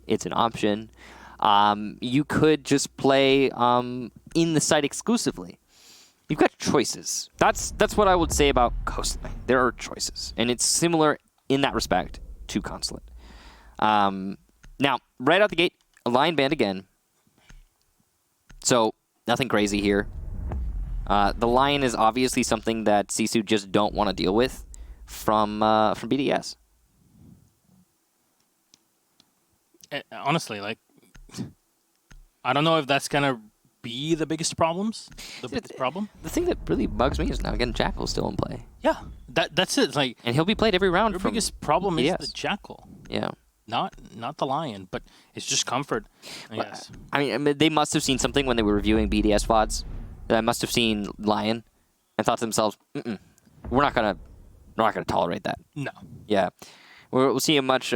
It's an option. You could just play in the site exclusively. You've got choices. That's what I would say about Coastline. There are choices, and it's similar in that respect to Consulate. Now, right out the gate, a Lion banned again. So nothing crazy here. The Lion is obviously something that Sisu just don't want to deal with from BDS. Honestly, like, I don't know if that's gonna be the biggest problem. The thing that really bugs me is now again Jackal still in play. Yeah, that's it. It's like, and he'll be played every round. Your biggest problem BDS. is the Jackal. Yeah. Not the Lion, but it's just comfort, I guess. I mean, they must have seen something when they were reviewing BDS VODs. That must have seen Lion and thought to themselves, we're not gonna tolerate that. No. Yeah, we'll see a much.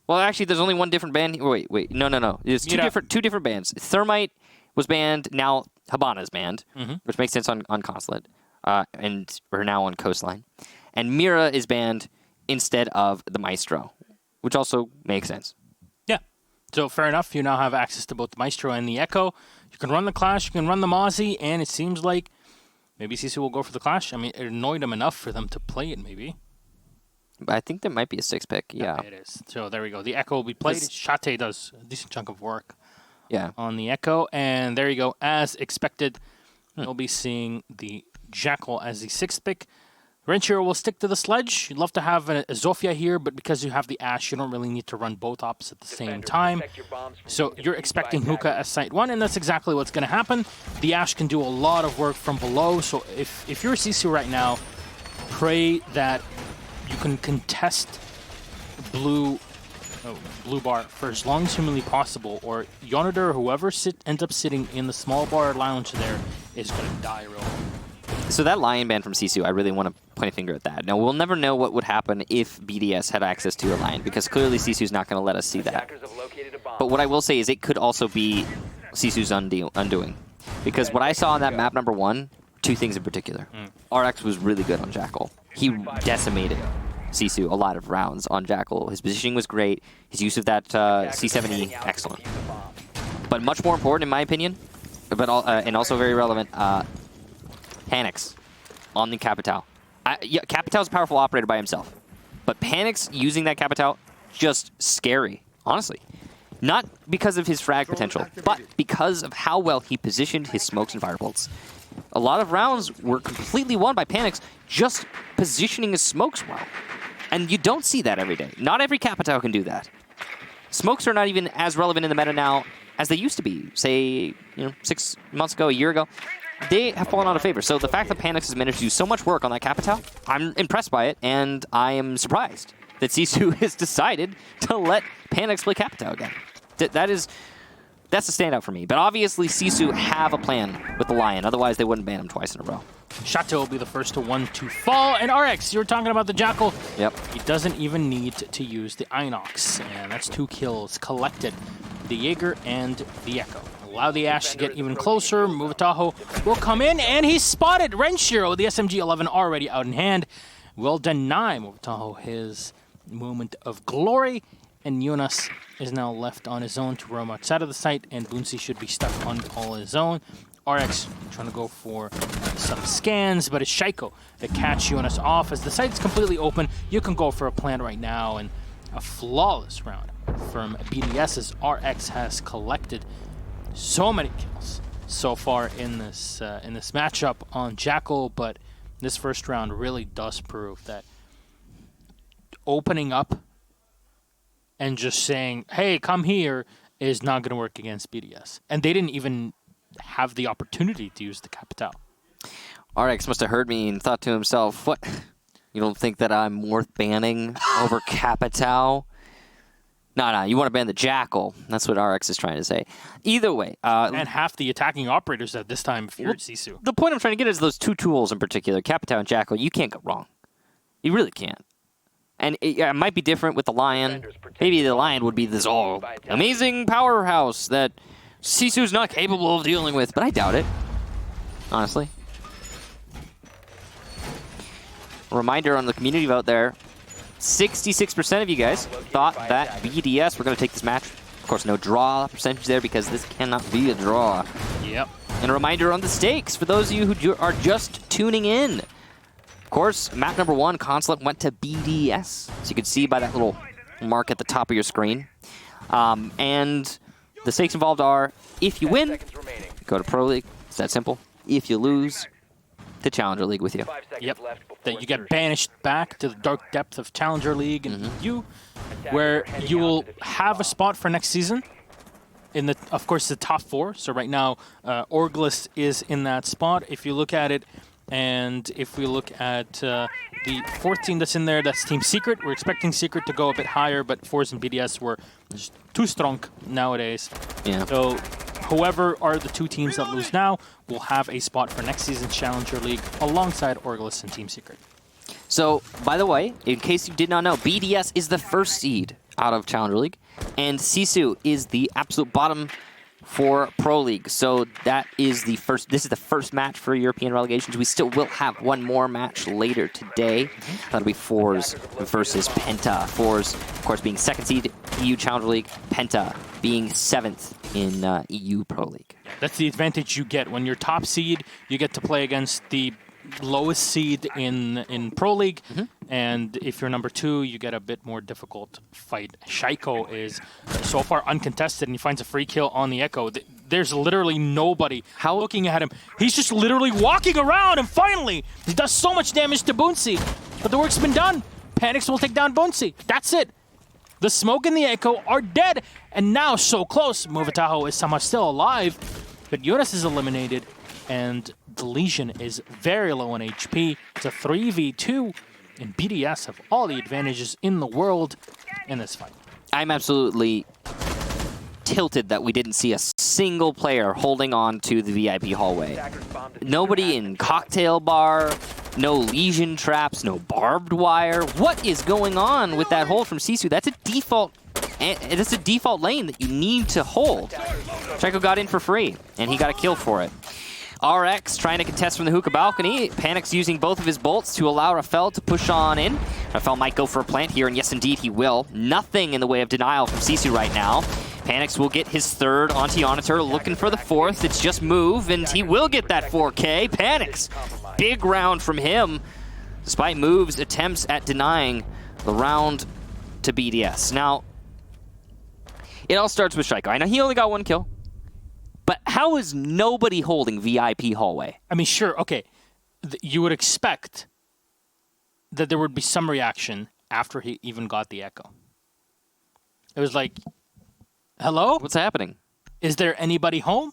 Well, actually, there's only one different ban. Wait, no. There's two different bans. Thermite was banned. Now Habana is banned, which makes sense on Consulate, and we're now on Coastline, and Mira is banned instead of the Maestro, which also makes sense. Yeah. So fair enough. You now have access to both the Maestro and the Echo. You can run the Clash, you can run the Mozzie, and it seems like maybe Sisu will go for the Clash. I mean, it annoyed them enough for them to play it, maybe. I think there might be a 6-pick, yeah. Okay, it is. So there we go. The Echo will be played. Shate does a decent chunk of work on the Echo. And there you go. As expected, we'll be seeing the Jackal as the 6th pick. Renchiro will stick to the Sledge. You'd love to have a Zofia here, but because you have the Ashe, you don't really need to run both ops at the same time. So you're expecting Hookah as Site 1, and that's exactly what's going to happen. The Ashe can do a lot of work from below, so if you're Sisu right now, pray that you can contest blue bar for as long as humanly possible, or Yonador or whoever ends up sitting in the small bar lounge there is going to die real quick. So that Lion ban from Sisu, I really want to point a finger at that. Now, we'll never know what would happen if BDS had access to a Lion, because clearly Sisu's not going to let us see that. But what I will say is it could also be Sisu's undoing. Because what I saw on that map number 1, two things in particular. RX was really good on Jackal. He decimated Sisu a lot of rounds on Jackal. His positioning was great. His use of that C70, excellent. But much more important, in my opinion, but and also very relevant, Panics on the Capitao. Yeah, Capitao's a powerful operator by himself, but Panics using that Capitao, just scary, honestly. Not because of his frag potential, but because of how well he positioned his smokes and firebolts. A lot of rounds were completely won by Panics just positioning his smokes well. And you don't see that every day. Not every Capitao can do that. Smokes are not even as relevant in the meta now as they used to be, say, 6 months ago, a year ago. They have fallen out of favor. So the fact that Panics has managed to do so much work on that Capitao, I'm impressed by it, and I am surprised that Sisu has decided to let Panics play Capitao again. That's a standout for me. But obviously, Sisu have a plan with the Lion. Otherwise, they wouldn't ban him twice in a row. Shato will be the first one to fall. And RX, you were talking about the Jackal. Yep. He doesn't even need to use the Inox. And that's 2 kills collected. The Jaeger and the Echo. Allow the Ashe to get even closer. Muvataho will come in, and he's spotted. Renshiro, the SMG-11 already out in hand, will deny Muvataho his moment of glory. And Jonas is now left on his own to roam outside of the site, and Boonsy should be stuck on all his own. RX trying to go for some scans, but it's Shaiko that catch Jonas off. As the site's completely open, you can go for a plant right now, and a flawless round from BDS as RX has collected so many kills so far in this matchup on Jackal, but this first round really does prove that opening up and just saying, hey, come here, is not going to work against BDS. And they didn't even have the opportunity to use the Capitao. RX must have heard me and thought to himself, what? You don't think that I'm worth banning over Capitao? No, you want to ban the Jackal. That's what RX is trying to say. Either way. And half the attacking operators at this time feared Sisu. The point I'm trying to get is those two tools in particular, Capitao and Jackal, you can't go wrong. You really can't. And it might be different with the Lion. Maybe the Lion would be this amazing powerhouse that Sisu's not capable of dealing with, but I doubt it, honestly. A reminder on the community vote there, 66% of you guys thought that BDS were going to take this match. Of course, no draw percentage there because this cannot be a draw. Yep. And a reminder on the stakes for those of you who are just tuning in. Of course, map number 1, Consulate, went to BDS. So you can see by that little mark at the top of your screen. And the stakes involved are, if you win, go to Pro League. It's that simple. If you lose, to Challenger League with you. Yep. That you get banished back to the dark depth of Challenger League and EU, where you will have a spot for next season in the, of course, the top 4. So right now, Orglis is in that spot. If you look at it, and if we look at the 4th team that's in there, that's Team Secret. We're expecting Secret to go a bit higher, but Force and BDS were just too strong nowadays. Yeah. So whoever are the 2 teams that lose now will have a spot for next season's Challenger League alongside Orglis and Team Secret. So, by the way, in case you did not know, BDS is the 1st seed out of Challenger League, and Sisu is the absolute bottom for Pro League. So that is the first. This is the first match for European relegations. We still will have one more match later today. That'll be Fours versus Penta. Fours, of course, being 2nd seed EU Challenger League. Penta being 7th in EU Pro League. That's the advantage you get when you're top seed. You get to play against the lowest seed in Pro League, and if you're number 2, you get a bit more difficult fight. Shaiko is so far uncontested, and he finds a free kill on the Echo. There's literally nobody looking at him. He's just literally walking around, and finally, he does so much damage to Boonsy. But the work's been done. Panics will take down Boonsy. That's it. The Smoke and the Echo are dead, and now so close. Movataho is somehow still alive, but Jonas is eliminated, and the Legion is very low on HP. It's a 3v2, and BDS have all the advantages in the world in this fight. I'm absolutely tilted that we didn't see a single player holding on to the VIP hallway. Nobody in cocktail bar, no Legion traps, no barbed wire. What is going on with that hold from Sisu? That's a default. And it's a default lane that you need to hold. Shaiko got in for free, and he got a kill for it. RX trying to contest from the hookah balcony. Panic's using both of his bolts to allow Rafael to push on in. Rafael might go for a plant here, and yes, indeed, he will. Nothing in the way of denial from Sisu right now. Panics will get his 3rd on Tionitor, looking for the 4th. It's just move, and he will get that 4K. Panics, big round from him, despite moves, attempts at denying the round to BDS. Now, it all starts with Shaiko. I know he only got 1 kill. But how is nobody holding VIP hallway? I mean, sure, okay. You would expect that there would be some reaction after he even got the Echo. It was like, hello? What's happening? Is there anybody home?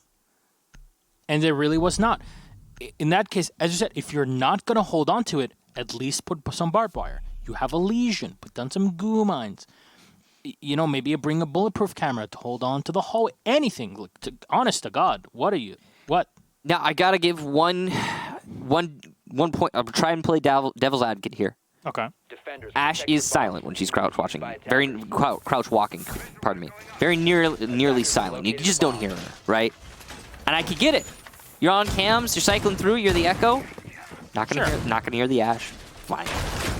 And there really was not. In that case, as you said, if you're not going to hold on to it, at least put some barbed wire. You have a Legion. Put down some goo mines. You know, maybe you bring a bulletproof camera to hold on to the hallway. Anything. Look, honest to God, what are you? What? Now, I got to give one point. I'll try and play devil's advocate here. Okay. Ashe is silent when she's crouch watching. Crouch walking, pardon me. Very nearly silent. You just don't hear her, right? And I could get it. You're on cams, you're cycling through, you're the Echo. Not gonna hear the Ashe. Fine.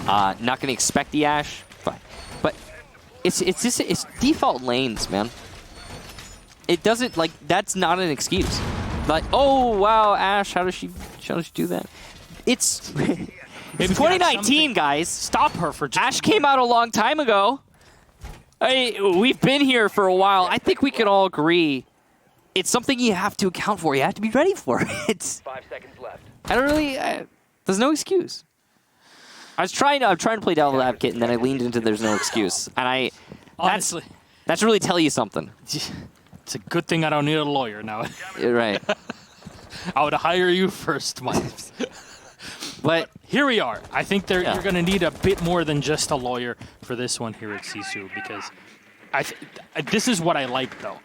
Not gonna expect the Ashe. Fine. But it's default lanes, man. It doesn't, like, that's not an excuse. Like, oh wow, Ashe, how does she do that? It's 2019, guys. Stop her for just... Ashe came out a long time ago. We've been here for a while. I think we can all agree it's something you have to account for. You have to be ready for it. 5 seconds left. I don't really... there's no excuse. I'm trying to play devil's advocate, and then I leaned into there's no excuse. And Honestly. That's really tell you something. It's a good thing I don't need a lawyer now. You're right. I would hire you first, Mike. But here we are. I think you're going to need a bit more than just a lawyer for this one here at Sisu, because this is what I like, though.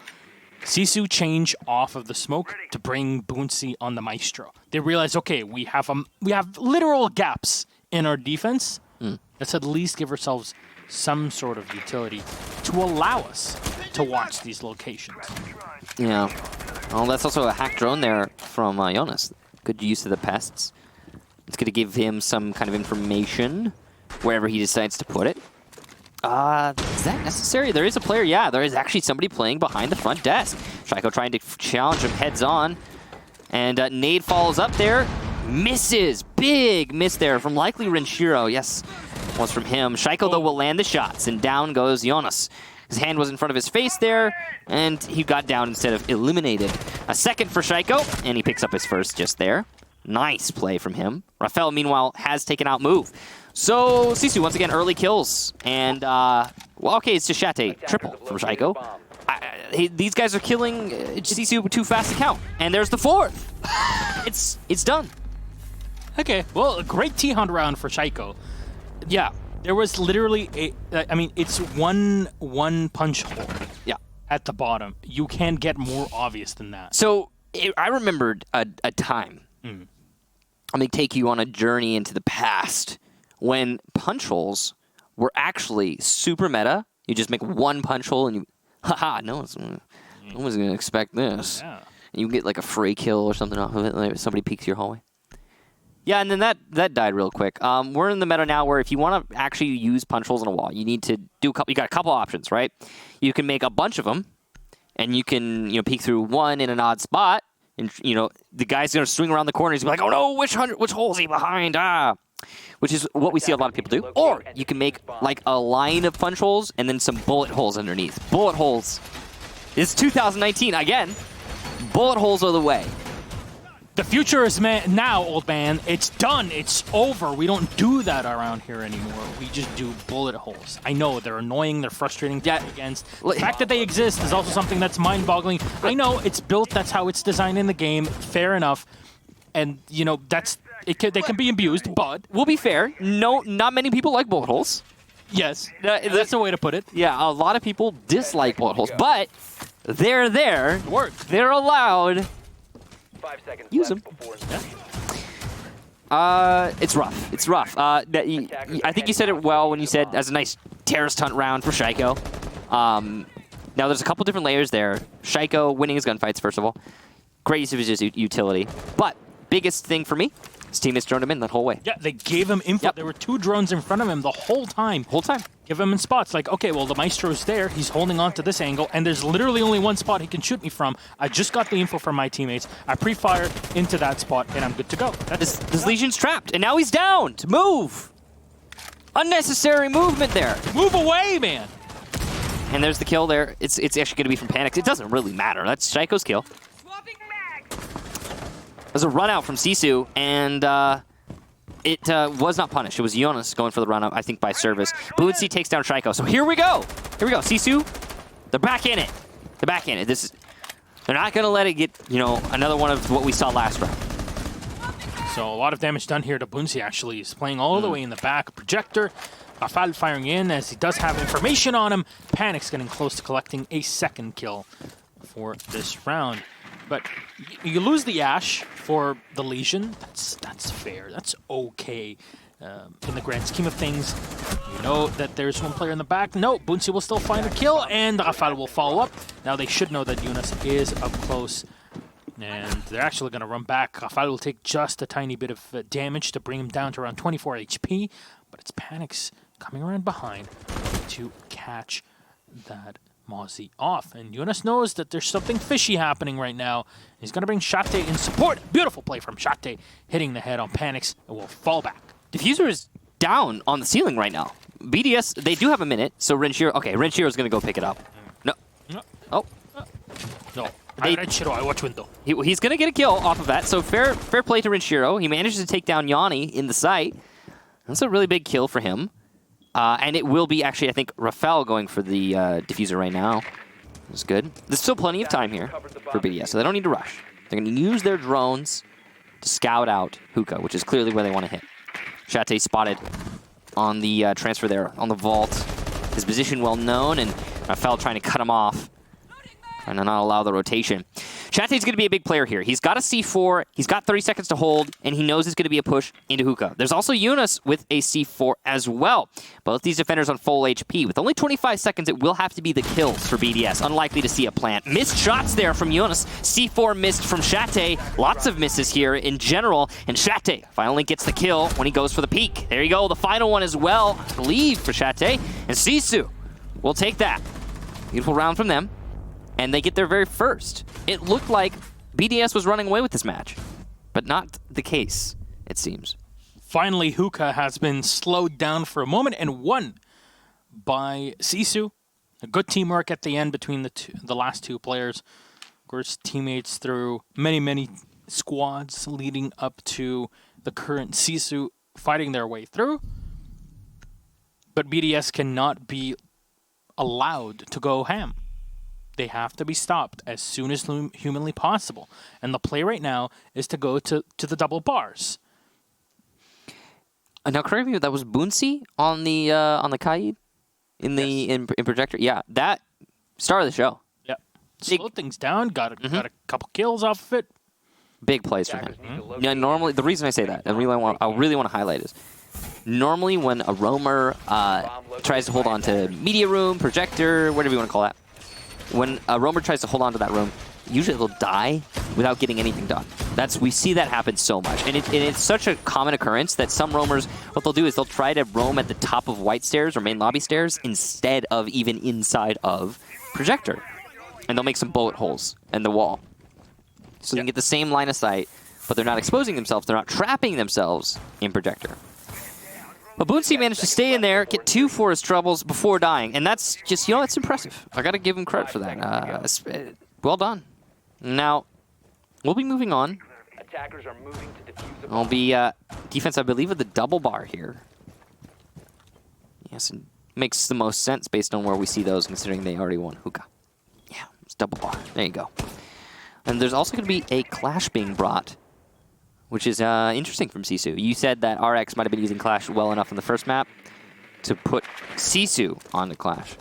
Sisu change off of the smoke to bring Boonsy on the Maestro. They realize, okay, we have literal gaps in our defense. Let's at least give ourselves some sort of utility to allow us to watch these locations. Yeah. Well, that's also a hack drone there from Jonas. Good use of the pests. It's going to give him some kind of information. wherever he decides to put it. Is that necessary? There is a player. Yeah, there is actually somebody playing behind the front desk. Shaiko trying to challenge him heads on. And nade follows up there. Misses. Big miss there from likely Renshiro. Yes, was from him. Shaiko, though, will land the shots. And down goes Jonas. His hand was in front of his face there. And he got down instead of eliminated. A second for Shaiko. And he picks up his first just there. Nice play from him. Rafael, meanwhile, has taken out move. So, Sisu, once again, early kills. And, well, okay, it's just Shate. Triple from Shaiko. These guys are killing Sisu too fast to count. And there's the fourth. It's done. Okay, well, a great T-Hunt round for Shaiko. Yeah, there was literally I mean, it's one punch hole. Yeah. At the bottom. You can't get more obvious than that. So, I remembered a time. I'm going to take you on a journey into the past when punch holes were actually super meta. You just make one punch hole and you, haha, no one's going to expect this. Yeah. And you get like a free kill or something off of it, like somebody peeks your hallway. Yeah, and then that died real quick. We're in the meta now where if you want to actually use punch holes in a wall, you need to do you got a couple options, right? You can make a bunch of them, and you can peek through one in an odd spot, and the guy's gonna swing around the corner. He's like, oh no, which hole is he behind? Which is what we see a lot of people do. Or you can make like a line of punch holes and then some bullet holes underneath. Bullet holes. It's 2019 again. Bullet holes are the way. The future is now, old man. It's done. It's over. We don't do that around here anymore. We just do bullet holes. I know they're annoying. They're frustrating to get against. The fact that they exist is also something that's mind-boggling. I know it's built. That's how it's designed in the game. Fair enough. And that's they can be abused. But we'll be fair. No, not many people like bullet holes. Yes, that's the way to put it. Yeah, a lot of people dislike bullet holes, but they're there. It works. They're allowed. 5 seconds Use them. It's rough. It's rough. I think you said it well when you said as a nice terrorist hunt round for Shaiko. Now there's a couple different layers there. Shaiko winning his gunfights, first of all. Great use of his utility. But biggest thing for me, his teammates droned him in that whole way. Yeah, they gave him info. Yep. There were 2 drones in front of him the whole time. Give him in spots. Like, okay, well, the Maestro's there. He's holding on to this angle, and there's literally only one spot he can shoot me from. I just got the info from my teammates. I pre-fire into that spot, and I'm good to go. This Legion's trapped, and now he's down. Move! Unnecessary movement there. Move away, man! And there's the kill there. It's actually going to be from Panic. It doesn't really matter. That's Shaiko's kill. There's a run out from Sisu, and it was not punished. It was Jonas going for the run out, I think, by service. Bootsy takes down Shaiko. So here we go. Here we go. Sisu, they're back in it. They're back in it. They're not going to let it get, another one of what we saw last round. So a lot of damage done here to Bootsy, actually. He's playing all the way in the back. Projector, Rafal firing in as he does have information on him. Panic's getting close to collecting a second kill for this round. But you lose the Ashe for the Legion. That's fair. That's okay in the grand scheme of things. You know that there's one player in the back. No, Bootsy will still find a kill, and Rafal will follow up. Now they should know that Jonas is up close, and they're actually going to run back. Rafal will take just a tiny bit of damage to bring him down to around 24 HP, but it's Panic's coming around behind to catch that Mozzie off, and Jonas knows that there's something fishy happening right now. He's going to bring Shate in support. Beautiful play from Shate, hitting the head on Panics, and will fall back. Diffuser is down on the ceiling right now. BDS, they do have a minute, so Renshiro, okay, Renshiro is going to go pick it up. No. Oh. No. Renshiro, I watch window. He's going to get a kill off of that, so fair play to Renshiro. He manages to take down Yanni in the site. That's a really big kill for him. And it will be actually, I think, Rafael going for the diffuser right now. That's good. There's still plenty of time here for BDS, so they don't need to rush. They're going to use their drones to scout out Hookah, which is clearly where they want to hit. Shate spotted on the transfer there, on the vault. His position well known, and Rafael trying to cut him off, trying to not allow the rotation. Chate's going to be a big player here. He's got a C4, he's got 30 seconds to hold, and he knows it's going to be a push into hookah. There's also Yunus with a C4 as well. Both these defenders on full HP. With only 25 seconds, it will have to be the kills for BDS. Unlikely to see a plant. Missed shots there from Yunus. C4 missed from Chate. Lots of misses here in general, and Chate finally gets the kill when he goes for the peek. There you go, the final one as well, I believe, for Chate. And Sisu will take that. Beautiful round from them. And they get their very first. It looked like BDS was running away with this match, but not the case, it seems. Finally, hookah has been slowed down for a moment and won by Sisu. A good teamwork at the end between the last two players. Of course, teammates through many squads leading up to the current Sisu fighting their way through. But BDS cannot be allowed to go ham. They have to be stopped as soon as humanly possible. And the play right now is to go to the double bars. Now, correct me, that was Boonsy on the Kaid in projector. Yeah, that started the show. Yeah, slowed things down. Got a couple kills off of it. Big plays from him. Yeah, normally the reason I say that, I really want to highlight is normally when a roamer tries to hold on to media room, projector, whatever you want to call that. When a roamer tries to hold on to that room, usually they'll die without getting anything done. We see that happen so much. And it's such a common occurrence that some roamers, what they'll do is they'll try to roam at the top of white stairs or main lobby stairs instead of even inside of projector. And they'll make some bullet holes in the wall. So they can get the same line of sight, but they're not exposing themselves, they're not trapping themselves in projector. But Boonsy managed to stay in there, get 2 for his troubles before dying, and that's just, that's impressive. I got to give him credit for that. Well done. Now, we'll be moving on. Attackers are moving to defuse the I'll be defense, I believe, of the double bar here. Yes, it makes the most sense based on where we see those, considering they already won hookah. Yeah, it's double bar. There you go. And there's also going to be a clash being brought, which is interesting from Sisu. You said that RX might have been using Clash well enough in the first map to put Sisu on the Clash.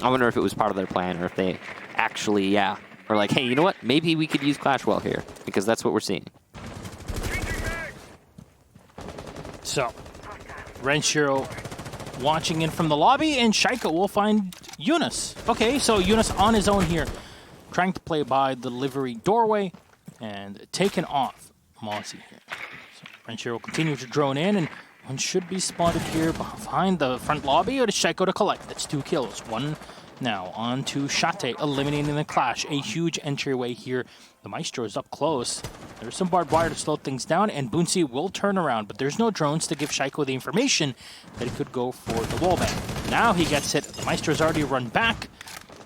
I wonder if it was part of their plan or if they actually, were like, hey, you know what? Maybe we could use Clash well here, because that's what we're seeing. So, Renshiro watching in from the lobby, and Shaika will find Yunus. Okay, so Yunus on his own here, trying to play by the delivery doorway, and taken off Mossy here. So Renshiro will continue to drone in, and one should be spotted here behind the front lobby, or to Shaiko to collect. That's 2 kills. One now on to Chate, eliminating the Clash. A huge entryway here. The Maestro is up close. There's some barbed wire to slow things down, and Boonsy will turn around, but there's no drones to give Shaiko the information that he could go for the wallbang. Now he gets hit. The Maestro's already run back,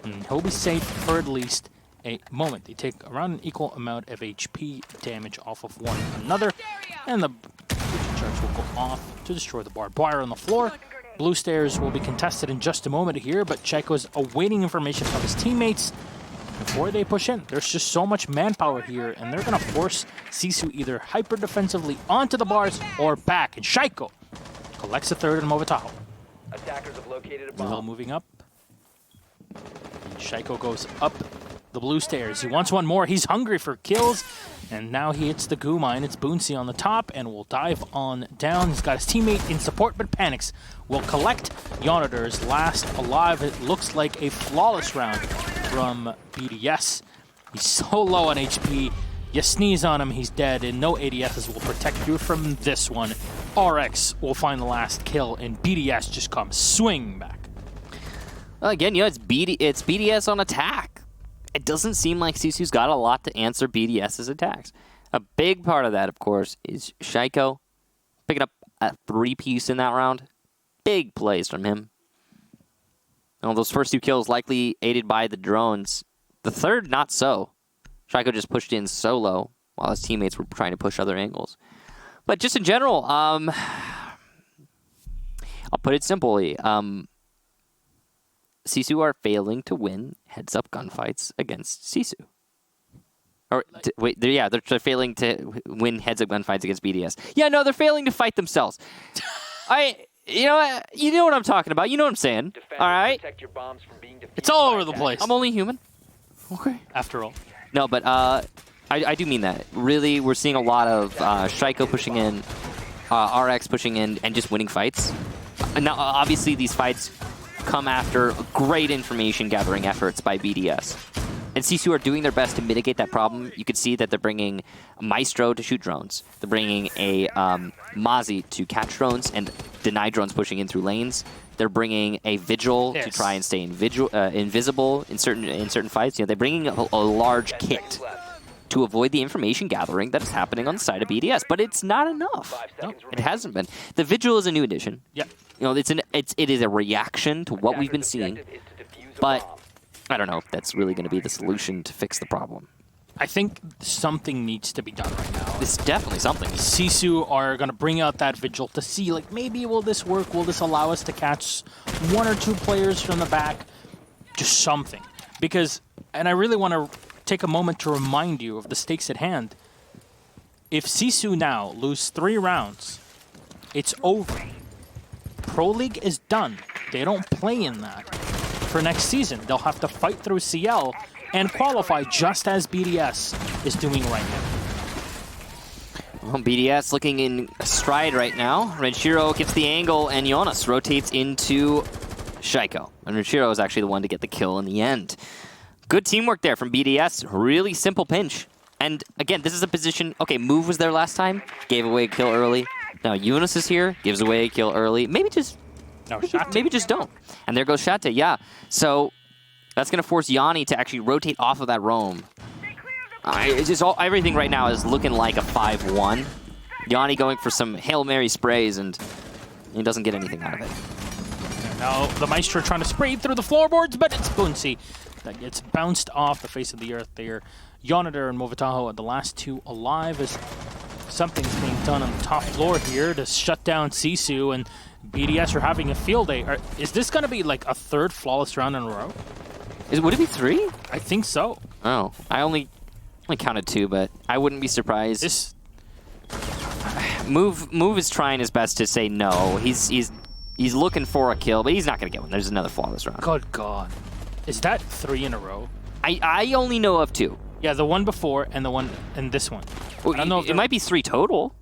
and he'll be safe for at least a moment. They take around an equal amount of HP damage off of one another, and the charge will go off to destroy the barbed wire on the floor. Blue stairs will be contested in just a moment here, but Checo's awaiting information from his teammates before they push in. There's just so much manpower here, and they're going to force Sisu either hyper defensively onto the bars or back, and Shaiko collects a third in Movataho. Attackers have located a bomb. Moving up, and Shaiko goes up the blue stairs. He wants one more. He's hungry for kills. And now he hits the goo mine. It's Boonsy on the top and will dive on down. He's got his teammate in support but panics. Will collect Yonators last alive. It looks like a flawless round from BDS. He's so low on HP. You sneeze on him, he's dead, and no ADSs will protect you from this one. RX will find the last kill, and BDS just comes swinging back. Again, it's BDS on attack. It doesn't seem like Sisu's got a lot to answer BDS's attacks. A big part of that, of course, is Shaiko picking up a 3-piece in that round. Big plays from him. And those first 2 kills likely aided by the drones. The third, not so. Shaiko just pushed in solo while his teammates were trying to push other angles. But just in general, I'll put it simply. Sisu are failing to win heads-up gunfights against Sisu. Or, they're failing to win heads-up gunfights against BDS. Yeah, no, they're failing to fight themselves. You know what I'm talking about. You know what I'm saying. All right? It's all over the place. I'm only human. Okay. After all. No, but I do mean that. Really, we're seeing a lot of Shaiko pushing in, RX pushing in, and just winning fights. Now, obviously, these fights come after great information gathering efforts by BDS. And Sisu are doing their best to mitigate that problem. You can see that they're bringing Maestro to shoot drones. They're bringing a Mozzie to catch drones and deny drones pushing in through lanes. They're bringing a Vigil to try and stay invisible in certain fights. You know, they're bringing a large kit to avoid the information gathering that is happening on the side of BDS, but it's not enough. No, it hasn't been. The Vigil is a new addition. Yeah. You know, it is a reaction to what we've been seeing, but I don't know if that's really going to be the solution to fix the problem. I think something needs to be done right now. It's definitely something. Sisu are going to bring out that Vigil to see, like, maybe will this work? Will this allow us to catch 1 or 2 players from the back? Just something. Because, and I really want to take a moment to remind you of the stakes at hand. If Sisu now lose 3 rounds, it's over. Pro League is done. They don't play in that. For next season, they'll have to fight through CL and qualify just as BDS is doing right now. Well, BDS looking in stride right now. Renshiro gets the angle, and Jonas rotates into Shaiko. And Renshiro is actually the one to get the kill in the end. Good teamwork there from BDS. Really simple pinch. And again, this is a position... Okay, Move was there last time. Gave away a kill early. Now Jonas is here. Gives away a kill early. Maybe just... No, maybe just don't. And there goes Shate, yeah. So that's going to force Yanni to actually rotate off of that roam. It's just everything right now is looking like a 5-1. Yanni going for some Hail Mary sprays, and he doesn't get anything out of it. Now the Maestro trying to spray through the floorboards, but it's Boonsy that gets bounced off the face of the earth there. Yonadar and Movataho are the last 2 alive as something's being done on the top floor here to shut down Sisu, and BDS are having a field day. Is this going to be like a 3rd flawless round in a row? Would it be 3? I think so. Oh, I only counted 2, but I wouldn't be surprised. This Move is trying his best to say no. He's looking for a kill, but he's not going to get one. There's another flawless round. Good God. Is that 3 in a row? I only know of 2. Yeah, the one before and the one and this one. Well, I don't know if it might be 3 total.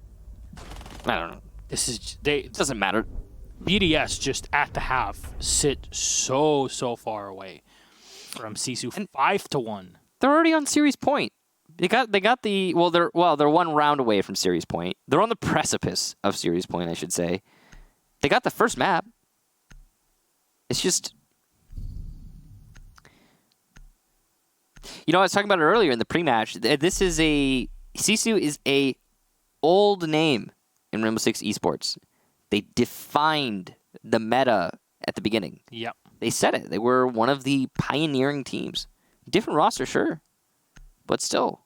I don't know. This is It doesn't matter. BDS just at the half sit so far away from Sisu. 5-1. They're already on series point. They got the they're 1 round away from series point. They're on the precipice of series point, I should say. They got the first map. It's just, you know, I was talking about it earlier in the pre-match. This is Sisu is a old name in Rainbow 6 Esports. They defined the meta at the beginning. Yep. They said it. They were one of the pioneering teams. Different roster, sure, but still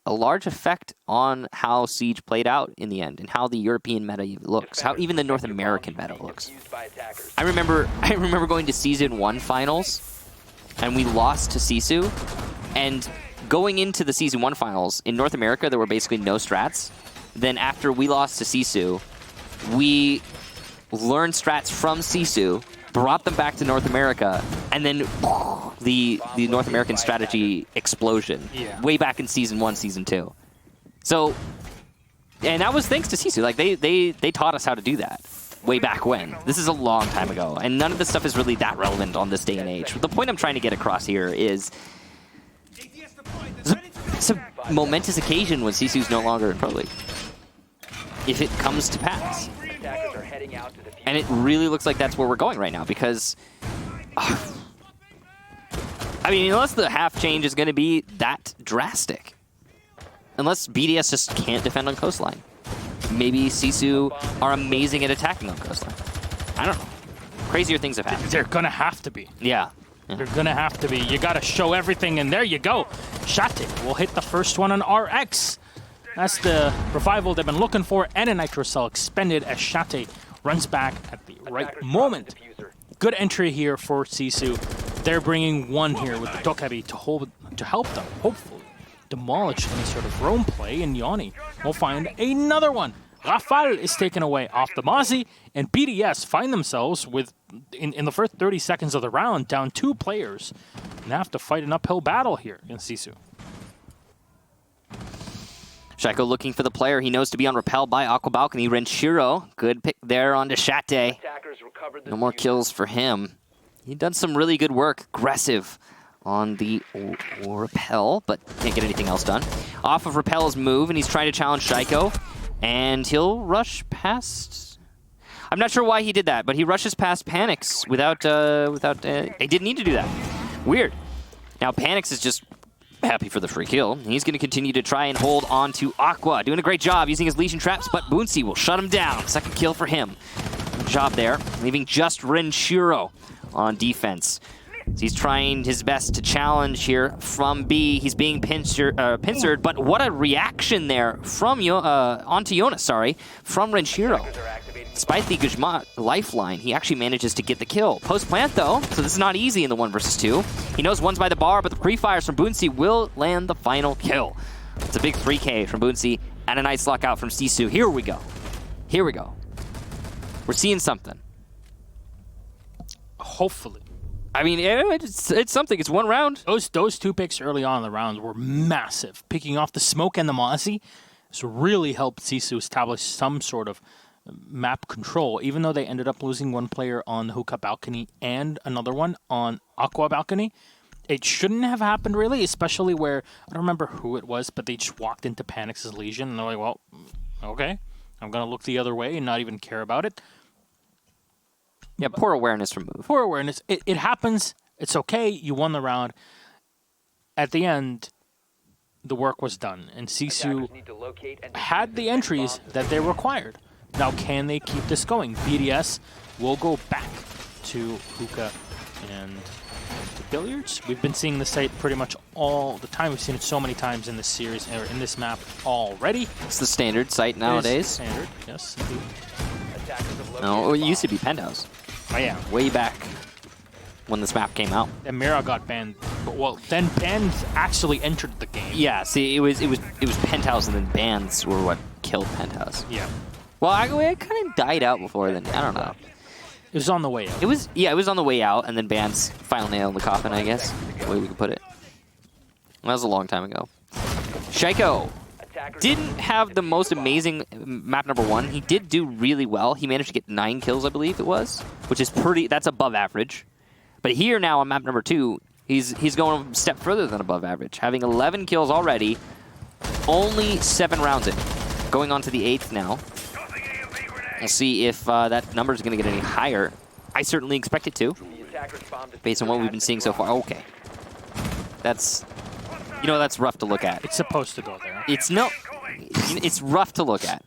a large effect on how Siege played out in the end and how the European meta looks, how even the North American meta looks. I remember going to Season 1 finals, and we lost to Sisu, and going into the Season 1 finals, in North America, there were basically no strats. Then after we lost to Sisu, we learned strats from Sisu, brought them back to North America, and then the North American strategy explosion. Yeah. Way back in Season 1, Season 2. So, and that was thanks to Sisu. Like, they taught us how to do that way back when. This is a long time ago, and none of this stuff is really that relevant on this day and age. The point I'm trying to get across here is it's a momentous occasion when Sisu's no longer in Pro League, if it comes to pass. And it really looks like that's where we're going right now, because I mean, unless the half change is going to be that drastic, unless BDS just can't defend on coastline, maybe Sisu are amazing at attacking on coastline. I don't know. Crazier things have happened. They're going to have to be. Yeah. They're going to have to be. You got to show everything, and there you go. Shate will hit the first one on RX. That's the revival they've been looking for, and a Nitro Cell expended as Shate runs back at the right moment. Good entry here for Sisu. They're bringing 1 here with the Dokebi to help them, hopefully, demolish any sort of roam play, and Yanni will find another one. Rafal is taken away off the Mozzie, and BDS find themselves with, in the first 30 seconds of the round, down 2 players, and have to fight an uphill battle here against Sisu. Shaiko looking for the player he knows to be on Repel by Aqua Balcony. Renshiro, good pick there on Shate. Attackers recovered the No more diffuser. kills for him. He done some really good work. Aggressive on the Repel, but can't get anything else done. Off of Repel's move, and he's trying to challenge Shaiko. And he'll rush past... I'm not sure why he did that, but he rushes past Panics without... He didn't need to do that. Weird. Now Panics is just happy for the free kill. He's going to continue to try and hold on to Aqua. Doing a great job using his Legion traps, but Boonsy will shut him down. Second kill for him. Good job there. Leaving just Renshiro on defense. He's trying his best to challenge here from B. He's being pincered, but what a reaction there from onto Jonas, from Renshiro. Despite the Guzman lifeline, he actually manages to get the kill. Post-plant though, so this is not easy in the 1 versus 2. He knows one's by the bar, but the pre-fires from Boonsy will land the final kill. It's a big 3K from Boonsy and a nice lockout from Sisu. Here we go. Here we go. We're seeing something. Hopefully. I mean, it's something. It's one round. Those 2 picks early on in the rounds were massive. Picking off the smoke and the Mozzie has really helped Sisu establish some sort of map control, even though they ended up losing 1 player on the Hookah Balcony and another one on Aqua Balcony. It shouldn't have happened, really, especially where, I don't remember who it was, but they just walked into Panics' Legion, and they're like, well, okay, I'm going to look the other way and not even care about it. Yeah, poor awareness from move. Poor awareness. It happens. It's okay. You won the round. At the end, the work was done, and Sisu had the entries that they required. Now, can they keep this going? BDS will go back to Hookah and to Billiards. We've been seeing this site pretty much all the time. We've seen it so many times in this series, or in this map already. It's the standard site nowadays. Standard, yes, indeed. No, it used to be Penthouse. Oh, yeah. Way back when this map came out. And Mira got banned, but well, then bans actually entered the game. Yeah, see, it was Penthouse, and then bans were what killed Penthouse. Yeah. Well, it kind of died out before then. I don't know. It was on the way out. It was on the way out, and then bans final nail in the coffin, I guess. The way we could put it. That was a long time ago. Shaiko didn't have the most amazing map number 1. He did do really well. He managed to get 9 kills, I believe it was, which is that's above average. But here now on map number 2, he's going a step further than above average, having 11 kills already, only 7 rounds in. Going on to the 8th now. We'll see if that number is going to get any higher. I certainly expect it to, based on what we've been seeing so far. Okay. That's rough to look at. It's supposed to go there. It's rough to look at.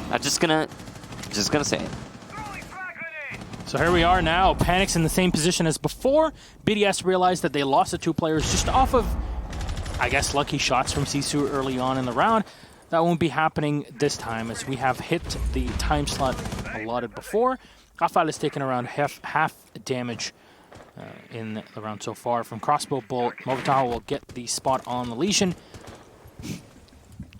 I'm just gonna say it. So here we are now. Panic's in the same position as before. BDS realized that they lost the 2 players just off of, I guess, lucky shots from Sisu early on in the round. That won't be happening this time, as we have hit the time slot allotted before. Afal has taken around half damage in the round so far from crossbow bolt. Movataho will get the spot on the Legion.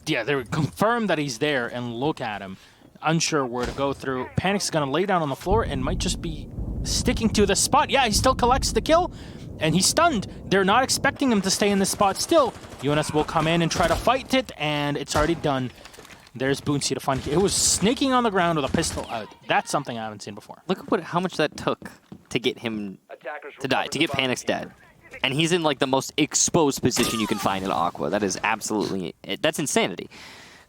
Yeah, they confirm that he's there, and look at him. Unsure where to go through. Panic's going to lay down on the floor and might just be sticking to the spot. Yeah, he still collects the kill, and he's stunned. They're not expecting him to stay in this spot still. Jonas will come in and try to fight it, and it's already done. There's Boonsy to find it. It was snaking on the ground with a pistol out. That's something I haven't seen before. Look at how much that took to get him to die, to get Panic's dead. And he's in like the most exposed position you can find in Aqua. That is absolutely, that's insanity.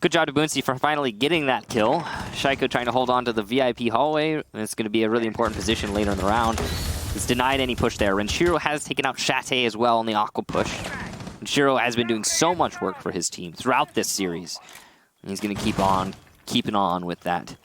Good job to Boonsy for finally getting that kill. Shaiko trying to hold on to the VIP hallway, and it's going to be a really important position later in the round. He's denied any push there. Renshiro has taken out Shate as well on the Aqua push. Renshiro has been doing so much work for his team throughout this series. And he's going to keep on keeping on with that.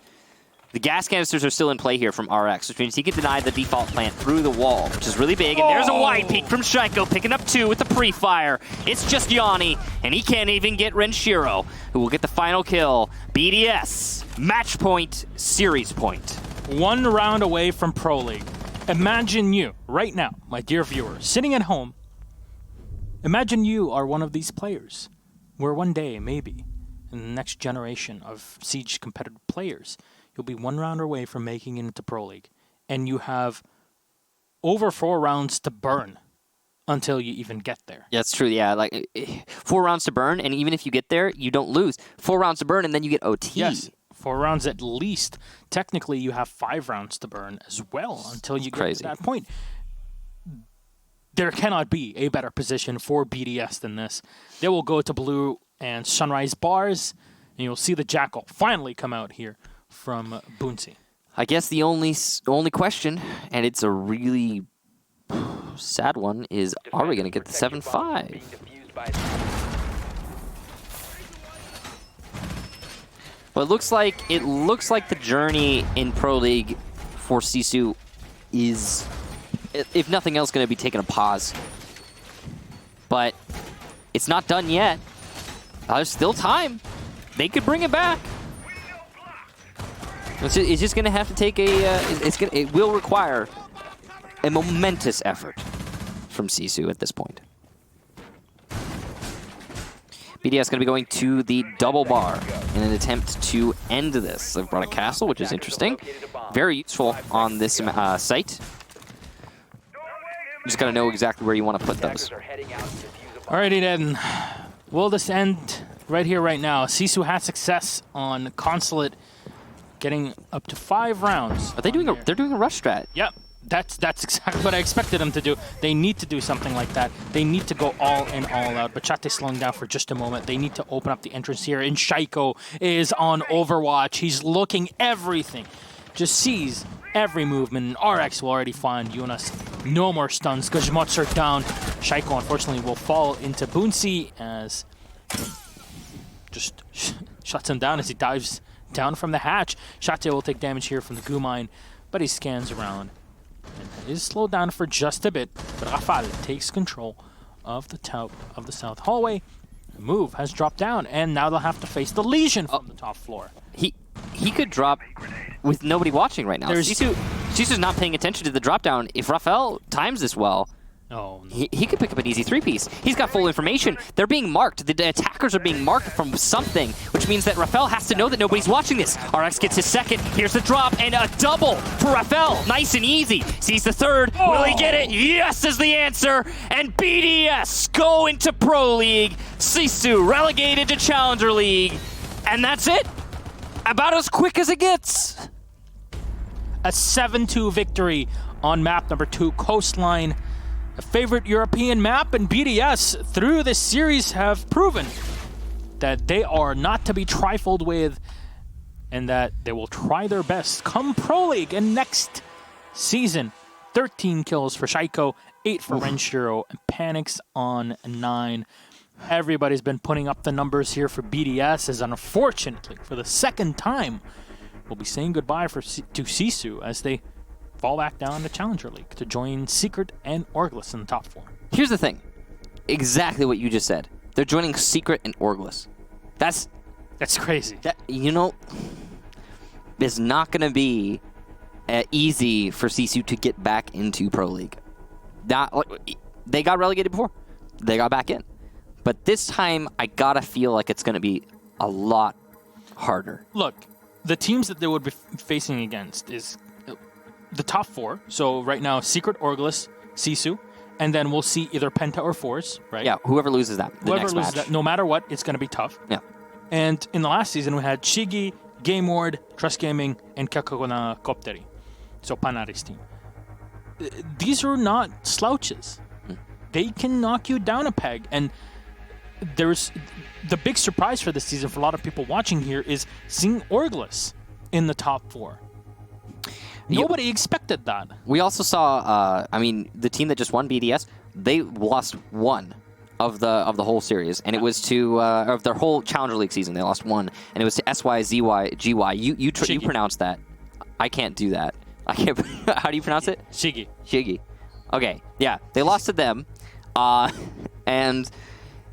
The gas canisters are still in play here from RX, which means he can deny the default plant through the wall, which is really big. And there's a wide peek from Shaiko, picking up 2 with the pre-fire. It's just Yanni, and he can't even get Renshiro, who will get the final kill. BDS, match point, series point. 1 round away from Pro League. Imagine you, right now, my dear viewer, sitting at home. Imagine you are one of these players, where one day, maybe, in the next generation of Siege competitive players, you'll be 1 round away from making it into Pro League, and you have over 4 rounds to burn until you even get there. Yeah, that's true. Yeah, like 4 rounds to burn, and even if you get there, you don't lose. 4 rounds to burn, and then you get OT. Yes, 4 rounds at least. Technically, you have 5 rounds to burn as well until you get to that point. There cannot be a better position for BDS than this. They will go to blue and Sunrise bars, and you'll see the Jackal finally come out here from Boonsey. I guess the only question, and it's a really sad one, is are we going to get the 7-5? Well, it looks like the journey in Pro League for Sisu is, if nothing else, going to be taking a pause. But it's not done yet. There's still time. They could bring it back. It's just going to have to take it will require a momentous effort from Sisu at this point. BDS going to be going to the double bar in an attempt to end this. They've brought a castle, which is interesting. Very useful on this site. Just got to know exactly where you want to put those. Alrighty then. Will this end right here, right now? Sisu had success on Consulate, getting up to 5 rounds. Are they doing they're doing a rush strat? Yep. That's exactly what I expected them to do. They need to do something like that. They need to go all in, all out. But Chate slowing down for just a moment. They need to open up the entrance here. And Shaiko is on Overwatch. He's looking everything. Just sees every movement. And RX will already find Jonas. No more stuns. Gajmots are down. Shaiko, unfortunately, will fall into Boonsey as just shuts him down as he dives down from the hatch. Chate will take damage here from the goo mine, but he scans around. And is slowed down for just a bit, but Rafal takes control of the top of the south hallway. The move has dropped down, and now they'll have to face the Legion from the top floor. He could drop with nobody watching right now. Sisu's not paying attention to the drop down. If Rafael times this well, oh, no. he could pick up an easy 3-piece. He's got full information. They're being marked. The attackers are being marked from something, which means that Rafael has to know that nobody's watching this. RX gets his second. Here's the drop, and a double for Rafael. Nice and easy. Sees the third. Oh. Will he get it? Yes is the answer. And BDS go into Pro League. Sisu relegated to Challenger League. And that's it. About as quick as it gets. A 7-2 victory on map number 2, Coastline. A favorite European map, and BDS through this series have proven that they are not to be trifled with and that they will try their best come Pro League and next season. 13 kills for Shaiko, 8 for Renshiro, and Panics on 9. Everybody's been putting up the numbers here for BDS, as unfortunately, for the second time, we'll be saying goodbye to Sisu as they fall back down to Challenger League to join Secret and Orglis in the top 4. Here's the thing. Exactly what you just said. They're joining Secret and Orglis. That's crazy. You know, it's not going to be easy for Sisu to get back into Pro League. They got relegated before. They got back in. But this time, I got to feel like it's going to be a lot harder. Look, the teams that they would be facing against is the top 4. So right now, Secret, Orglis, Sisu, and then we'll see either Penta or Force, right? Yeah, whoever loses that. Whoever loses that, no matter what, it's going to be tough. Yeah. And in the last season, we had Shigi, Game Ward, Trust Gaming, and Kakakona Kopteri. So Panari's team. These are not slouches. They can knock you down a peg. And there's the big surprise for this season for a lot of people watching here is seeing Orglis in the top 4. Nobody expected that. We also saw, the team that just won BDS, they lost 1 of the whole series, and it was to of their whole Challenger League season. They lost 1, and it was to SYZYGY. You pronounce that? I can't do that. I can't. How do you pronounce it? Shigi. Okay, yeah, they lost to them, and.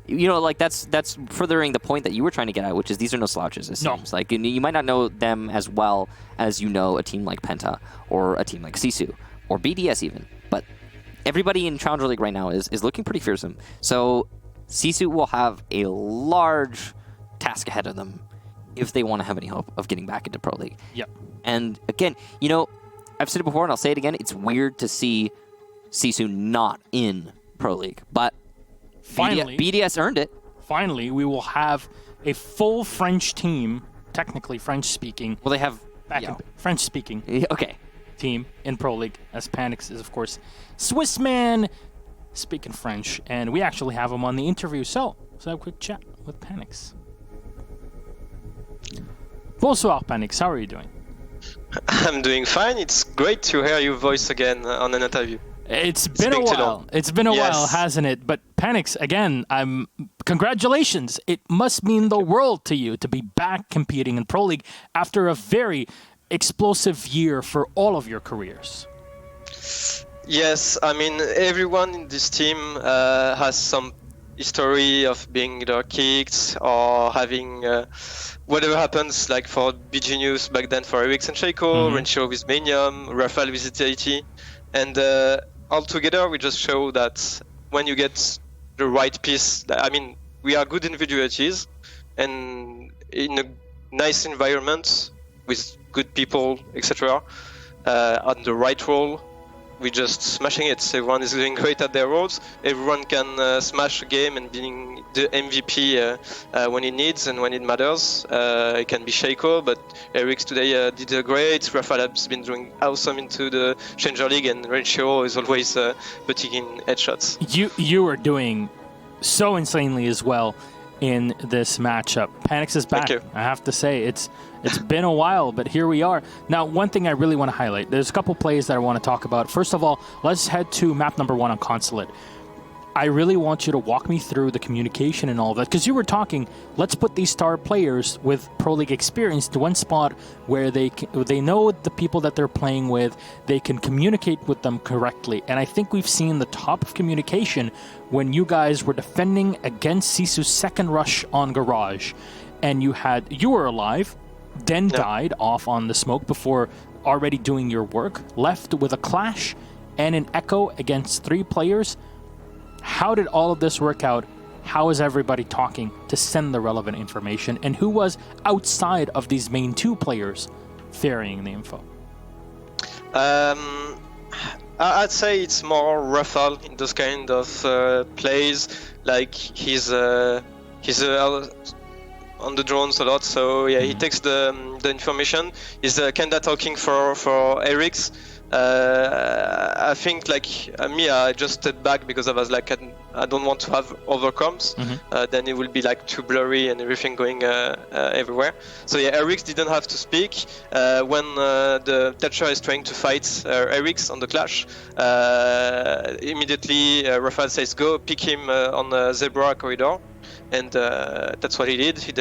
You know, like that's furthering the point that you were trying to get at, which is these are no slouches. It seems like you might not know them as well as you know a team like Penta or a team like Sisu or BDS even, but everybody in Challenger League right now is looking pretty fearsome. So Sisu will have a large task ahead of them if they want to have any hope of getting back into Pro League. Yep. And again, you know, I've said it before and I'll say it again. It's weird to see Sisu not in Pro League. But Finally, BDS earned it. finally, we will have a full French team, technically French-speaking. Well, they have French-speaking okay. team in Pro League, as Panix is, of course, Swiss man speaking French, and we actually have him on the interview. So let's have a quick chat with Panix. Bonsoir, Panix. How are you doing? I'm doing fine. It's great to hear your voice again on an interview. It's been a while. It's been a while, hasn't it? But Panix, again, congratulations. It must mean the world to you to be back competing in Pro League after a very explosive year for all of your careers. Yes, I mean, everyone in this team has some history of being either kicked or having whatever happens, like for BG News back then for Erix and Shaco, Rencho with Manium, Rafael with Vitality, and all together we just show that when you get the right piece, I mean, we are good individualities, and in a nice environment with good people, etc., on the right role, we're just smashing it. Everyone is doing great at their roles. Everyone can smash a game and being the MVP when it needs and when it matters. It can be Shaco, but Erix today did great. Rafael has been doing awesome into the Challenger League, and Rencho is always putting in headshots. You are doing so insanely as well in this matchup. Panix is back. Thank you. I have to say, it's been a while, but here we are. Now, one thing I really want to highlight, there's a couple plays that I want to talk about. First of all, let's head to map number 1 on Consulate. I really want you to walk me through the communication and all of that, because you were talking, let's put these star players with Pro League experience to one spot where they know the people that they're playing with, they can communicate with them correctly. And I think we've seen the top of communication when you guys were defending against Sisu's second rush on Garage, and you were alive, then died off on the smoke before already doing your work, left with a clash and an echo against 3 players. How did all of this work out? How is everybody talking to send the relevant information? And who was outside of these main 2 players ferrying the info? I'd say it's more Rafael in those kind of plays. Like he's on the drones a lot, so yeah, he takes the information. He's kinda talking for Erix. I think like me, I just stepped back because I was like, I don't want to have overcomes. Then it will be like too blurry and everything going everywhere. So yeah, Erix didn't have to speak. When the Thatcher is trying to fight Erix on the clash, immediately Rafael says, go pick him on the Zebra corridor. And that's what he did. He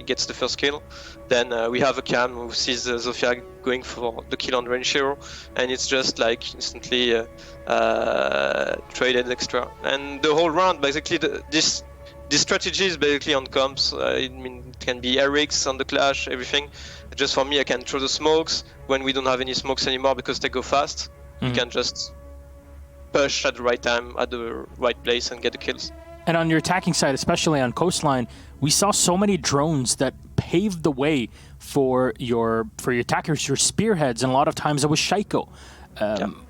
gets the first kill. Then we have a cam who sees Zofia going for the kill on Renshiro, and it's just like instantly traded extra. And the whole round, basically, this strategy is basically on comps. I mean, it can be Erix on the clash, everything. Just for me, I can throw the smokes when we don't have any smokes anymore because they go fast. You can just push at the right time, at the right place, and get the kills. And on your attacking side, especially on Coastline, we saw so many drones that paved the way for your attackers, your spearheads, and a lot of times it was Shaco.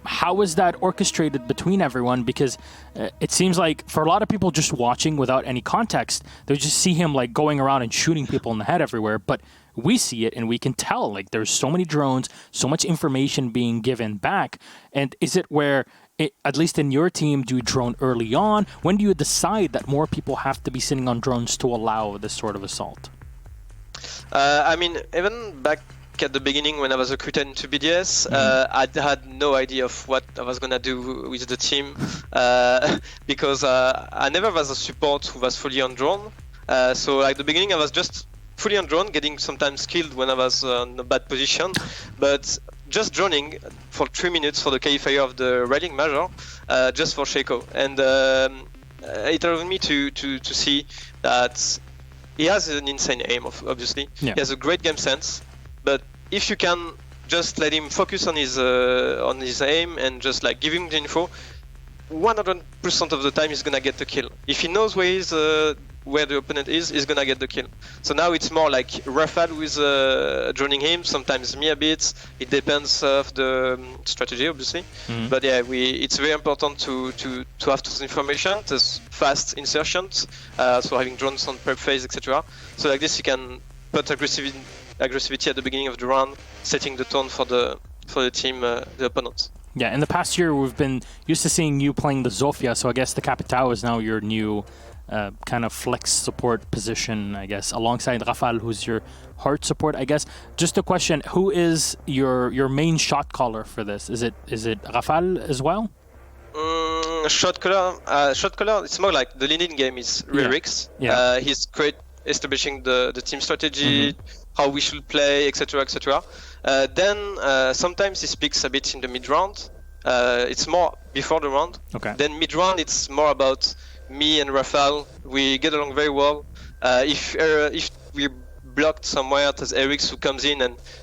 How was that orchestrated between everyone? Because it seems like for a lot of people just watching without any context, they just see him like going around and shooting people in the head everywhere. But we see it and we can tell like there's so many drones, so much information being given back. And is it where, at least in your team, do you drone early on? When do you decide that more people have to be sitting on drones to allow this sort of assault? I mean, even back at the beginning when I was recruited into BDS, I had no idea of what I was gonna do with the team because I never was a support who was fully on drone. So at the beginning I was just fully on drone, getting sometimes killed when I was in a bad position, but just droning for 3 minutes for the qualifier of the Railing Major, just for Shaco. And it allowed me to see that he has an insane aim, obviously. Yeah. He has a great game sense, but if you can just let him focus on his aim and just like give him the info, 100% of the time he's gonna get the kill. If he knows where where the opponent is gonna get the kill. So now it's more like Rafal who is joining him, sometimes me a bit. It depends of the strategy, obviously. But yeah, it's very important to have those information, those fast insertions, so having drones on prep phase, etc. So like this, you can put aggressivity at the beginning of the round, setting the tone for the team, the opponents. Yeah, in the past year, we've been used to seeing you playing the Zofia, so I guess the Capitao is now your new kind of flex support position, I guess, alongside Rafal, who's your heart support, I guess. Just a question, who is your main shot caller for this? Is it Rafal as well? Shot caller, it's more like the leading game is Rerix. Yeah. He's great establishing the team strategy, how we should play, etc., etc. Then sometimes he speaks a bit in the mid-round. It's more before the round. Okay. Then mid-round, it's more about me and Rafal. We get along very well. If we blocked somewhere, there's Erix who comes in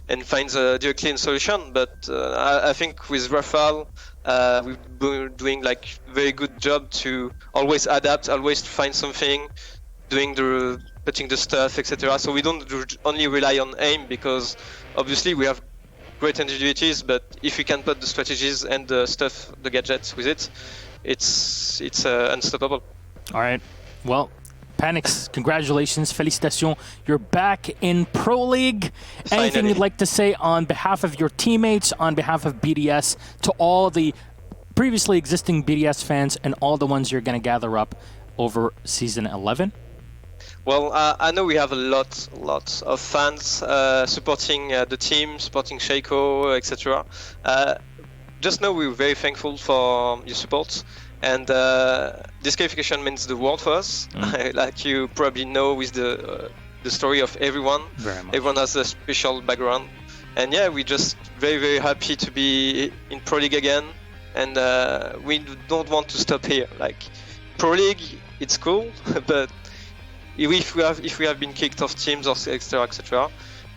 and finds a directly in solution. But I think with Rafal, we've been doing like very good job to always adapt, always find something, putting the stuff, etc. So we don't only rely on aim, because obviously we have great individualities, but if we can put the strategies and the stuff, the gadgets with it, it's unstoppable. All right. Well, Panix, congratulations, félicitations. You're back in Pro League. Anything Finally. you'd like to say on behalf of your teammates, on behalf of BDS, to all the previously existing BDS fans and all the ones you're going to gather up over Season 11? Well, I know we have a lot of fans supporting the team, supporting Shaiko, etc. Just know we're very thankful for your support, and this qualification means the world for us. Like you probably know, with the story of everyone. Very much. Everyone has a special background, and yeah, we're just very happy to be in Pro League again, and we don't want to stop here. Like Pro League, it's cool, but if we have been kicked off teams or etc.,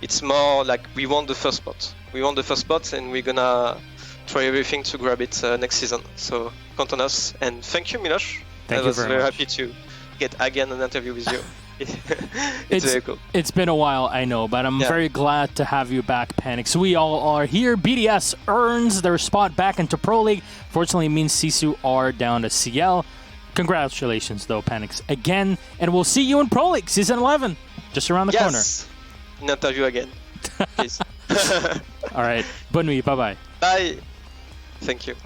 it's more like we want the first spot. We want the first spot, and we're gonna try everything to grab it next season. So count on us, and thank you, Milosh. Thank I you was very very much. happy to get again an interview with you. It's very cool. It's been a while, I know, but I'm very glad to have you back, Panix. We all are here. BDS earns their spot back into Pro League. Fortunately, it means Sisu are down to CL. Congratulations, though, Panix, again, and we'll see you in Pro League Season 11, just around the corner. An interview again, please. All right, bonne nuit, bye-bye. Bye. Thank you.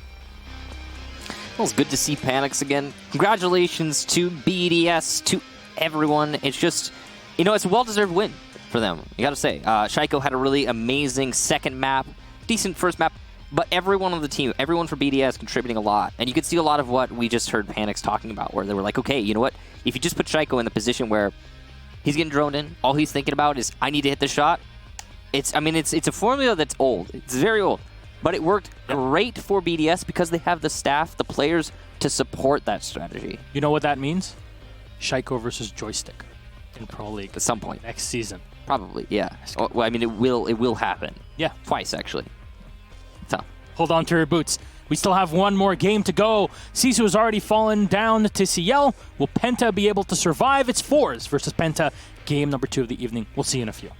Well, it's good to see Panix again. Congratulations to BDS, to everyone. It's just, it's a well-deserved win for them, you gotta say. Shaiko had a really amazing second map, decent first map, but everyone on the team, everyone for BDS contributing a lot. And you could see a lot of what we just heard Panix talking about, where they were like, okay, you know what? If you just put Shaiko in the position where he's getting droned in, all he's thinking about is, I need to hit the shot. It's a formula that's old. It's very old. But it worked great for BDS because they have the staff, the players, to support that strategy. You know what that means? Shaiko versus Joystick in Pro League. At some point. Next season. Probably, yeah. Well, I mean, it will happen. Yeah. Twice, actually. Tough. Hold on to your boots. We still have one more game to go. Sisu has already fallen down to CL. Will Penta be able to survive? It's Fours versus Penta, game number 2 of the evening. We'll see you in a few.